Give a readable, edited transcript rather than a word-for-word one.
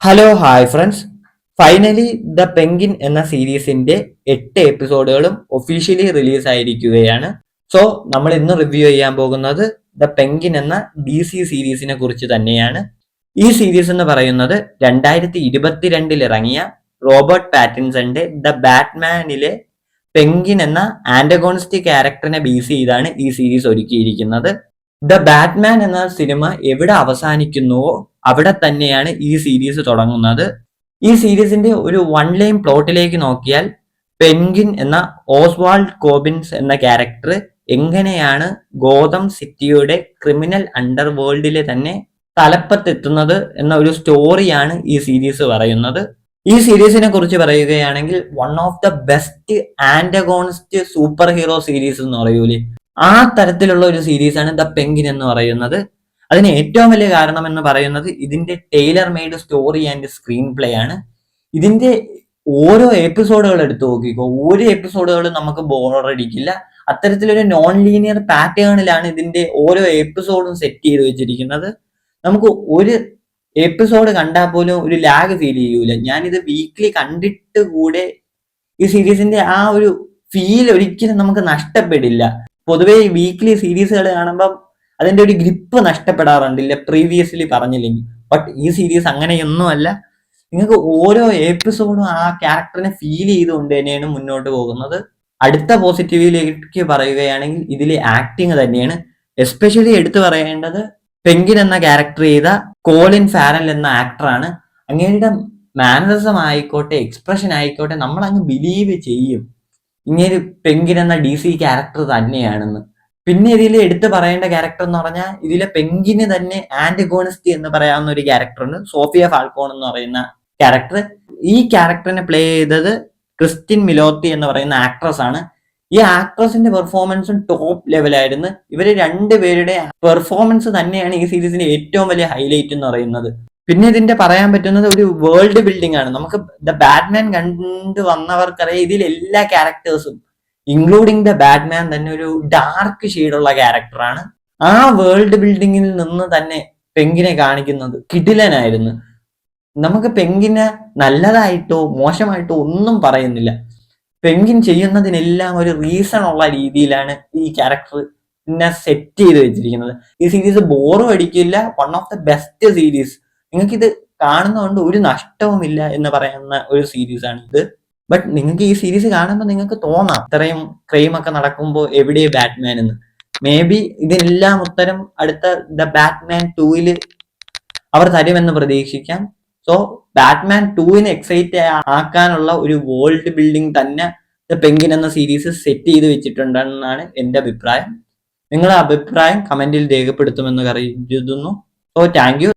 Hello hi friends. Finally the പെങ്കിൻ എന്ന സീരീസിന്റെ 8 എപ്പിസോഡുകളും officially release ആയിരിക്കുകയാണ്. സോ നമ്മൾ ഇന്ന് റിവ്യൂ ചെയ്യാൻ പോകുന്നത് ദ പെങ്കിൻ എന്ന DC സീരീസിനെ കുറിച്ച് തന്നെയാണ്. ഈ സീരീസ് എന്ന് പറയുന്നത് 2022 ഇറങ്ങിയ റോബർട്ട് പാറ്റിൻസന്റെ ദ ബാറ്റ്മാനിലെ പെങ്കിൻ എന്ന ആന്റഗോണിസ്റ്റ് ക്യാരക്ടറിനെ ബേസ് ചെയ്താണ് ഈ സീരീസ് ഒരുക്കിയിരിക്കുന്നത്. ദ ബാറ്റ്മാൻ എന്ന സിനിമ എവിടെ അവസാനിക്കുന്നുവോ അവിടെ തന്നെയാണ് ഈ സീരീസ് തുടങ്ങുന്നത്. ഈ സീരീസിന്റെ ഒരു വൺ ലൈൻ പ്ലോട്ടിലേക്ക് നോക്കിയാൽ പെൻഗിൻ എന്ന ഓസ്വാൾഡ് കോബിൻസ് എന്ന ക്യാരക്ടർ എങ്ങനെയാണ് ഗോതം സിറ്റിയുടെ ക്രിമിനൽ അണ്ടർ വേൾഡിലെ തന്നെ തലപ്പത്തെത്തുന്നത് എന്ന ഒരു സ്റ്റോറിയാണ് ഈ സീരീസ് പറയുന്നത്. ഈ സീരീസിനെ കുറിച്ച് പറയുകയാണെങ്കിൽ one of the best antagonist super hero series എന്ന് പറയൂലേ, ആ തരത്തിലുള്ള ഒരു സീരീസാണ് ദ പെങ്കിൻ എന്ന് പറയുന്നത്. അതിന് ഏറ്റവും വലിയ കാരണം എന്ന് പറയുന്നത് ഇതിന്റെ Taylor made story and screen play ആണ്. ഇതിന്റെ ഓരോ എപ്പിസോഡുകൾ എടുത്തു നോക്കിക്കോ, ഓരോ എപ്പിസോഡുകളും നമുക്ക് ബോറടിക്കില്ല. അത്തരത്തിലൊരു നോൺ ലീനിയർ പാറ്റേണിലാണ് ഇതിന്റെ ഓരോ എപ്പിസോഡും സെറ്റ് ചെയ്ത് വെച്ചിരിക്കുന്നത്. നമുക്ക് ഒരു എപ്പിസോഡ് കണ്ടാൽ പോലും ഒരു ലാഗ് ഫീൽ ചെയ്യൂല. ഞാനിത് വീക്ക്ലി കണ്ടിട്ട് കൂടെ ഈ സീരീസിന്റെ ആ ഒരു ഫീൽ ഒരിക്കലും നമുക്ക് നഷ്ടപ്പെടില്ല. പൊതുവേ ഈ വീക്ക്ലി സീരീസുകൾ കാണുമ്പം അതിന്റെ ഒരു ഗ്രിപ്പ് നഷ്ടപ്പെടാറുണ്ടില്ല, പ്രീവിയസ്ലി പറഞ്ഞില്ലെങ്കിൽ. ബട്ട് ഈ സീരീസ് അങ്ങനെയൊന്നുമല്ല. നിങ്ങൾക്ക് ഓരോ എപ്പിസോഡും ആ ക്യാരക്ടറിനെ ഫീൽ ചെയ്തുകൊണ്ട് തന്നെയാണ് മുന്നോട്ട് പോകുന്നത്. അടുത്ത പോസിറ്റീവിലേക്ക് പറയുകയാണെങ്കിൽ ഇതിലെ ആക്ടിങ് തന്നെയാണ്. എസ്പെഷ്യലി എടുത്തു പറയേണ്ടത് പെങ്കിൻ എന്ന ക്യാരക്ടർ ചെയ്ത കോളിൻ ഫാരൽ എന്ന ആക്ടറാണ്. അങ്ങേരുടെ മാനറിസം ആയിക്കോട്ടെ, എക്സ്പ്രഷൻ ആയിക്കോട്ടെ, നമ്മൾ അങ്ങ് ബിലീവ് ചെയ്യും ഇങ്ങനെ പെങ്കിൻ എന്ന DC ക്യാരക്ടർ തന്നെയാണെന്ന്. പിന്നെ ഇതിൽ എടുത്തു പറയേണ്ട ക്യാരക്ടർ എന്ന് പറഞ്ഞാൽ ഇതിലെ പെങ്കിന് തന്നെ ആന്റഗോണിസ്റ്റ് എന്ന് പറയാവുന്ന ഒരു ക്യാരക്ടറുണ്ട്, സോഫിയ ഫാൽക്കോൺ എന്ന് പറയുന്ന ക്യാരക്ടർ. ഈ ക്യാരക്ടറിനെ പ്ലേ ചെയ്തത് ക്രിസ്റ്റിൻ മിലോത്തി എന്ന് പറയുന്ന ആക്ട്രസ് ആണ്. ഈ ആക്ട്രസിന്റെ പെർഫോമൻസും ടോപ്പ് ലെവലായിരുന്നു. ഇവര് രണ്ടുപേരുടെ പെർഫോമൻസ് തന്നെയാണ് ഈ സീരീസിന്റെ ഏറ്റവും വലിയ ഹൈലൈറ്റ് എന്ന് പറയുന്നത്. പിന്നെ ഇതിന്റെ പറയാൻ പറ്റുന്നത് ഒരു വേൾഡ് ബിൽഡിംഗ് ആണ്. നമുക്ക് ദ ബാറ്റ്മാൻ കണ്ടു വന്നവർക്കറിയാം ഇതിൽ എല്ലാ ക്യാരക്ടേഴ്സും ഇൻക്ലൂഡിങ് ദ ബാറ്റ്മാൻ തന്നെ ഒരു ഡാർക്ക് ഷെയ്ഡുള്ള ക്യാരക്ടറാണ്. ആ വേൾഡ് ബിൽഡിങ്ങിൽ നിന്ന് തന്നെ പെങ്കിനെ കാണിക്കുന്നത് കിടിലനായിരുന്നു. നമുക്ക് പെങ്കിനെ നല്ലതായിട്ടോ മോശമായിട്ടോ ഒന്നും പറയുന്നില്ല. പെങ്കിൻ ചെയ്യുന്നതിനെല്ലാം ഒരു റീസൺ ഉള്ള രീതിയിലാണ് ഈ ക്യാരക്ടർ പിന്നെ സെറ്റ് ചെയ്ത് വെച്ചിരിക്കുന്നത്. ഈ സീരീസ് ബോറും അടിക്കില്ല. One of the best series. നിങ്ങൾക്ക് ഇത് കാണുന്നതുകൊണ്ട് ഒരു നഷ്ടവുമില്ല എന്ന് പറയുന്ന ഒരു സീരീസ് ആണ് ഇത്. ബട്ട് നിങ്ങൾക്ക് ഈ സീരീസ് കാണുമ്പോൾ നിങ്ങൾക്ക് തോന്നാം ഇത്രയും ക്രൈം ഒക്കെ നടക്കുമ്പോൾ എവിടെ ബാറ്റ്മാൻ എന്ന്. മേ ബി ഇതിനെല്ലാം ഉത്തരം അടുത്ത ദ ബാറ്റ്മാൻ 2 അവർ തരുമെന്ന് പ്രതീക്ഷിക്കാം. സോ ബാറ്റ്മാൻ 2 എക്സൈറ്റ് ആക്കാനുള്ള ഒരു വേൾഡ് ബിൽഡിംഗ് തന്നെ ദ പെങ്കിൻ എന്ന സീരീസ് സെറ്റ് ചെയ്ത് വെച്ചിട്ടുണ്ടെന്നാണ് എൻ്റെ അഭിപ്രായം. നിങ്ങളുടെ അഭിപ്രായം കമന്റിൽ രേഖപ്പെടുത്തുമെന്ന് കരുതുന്നു. So thank you.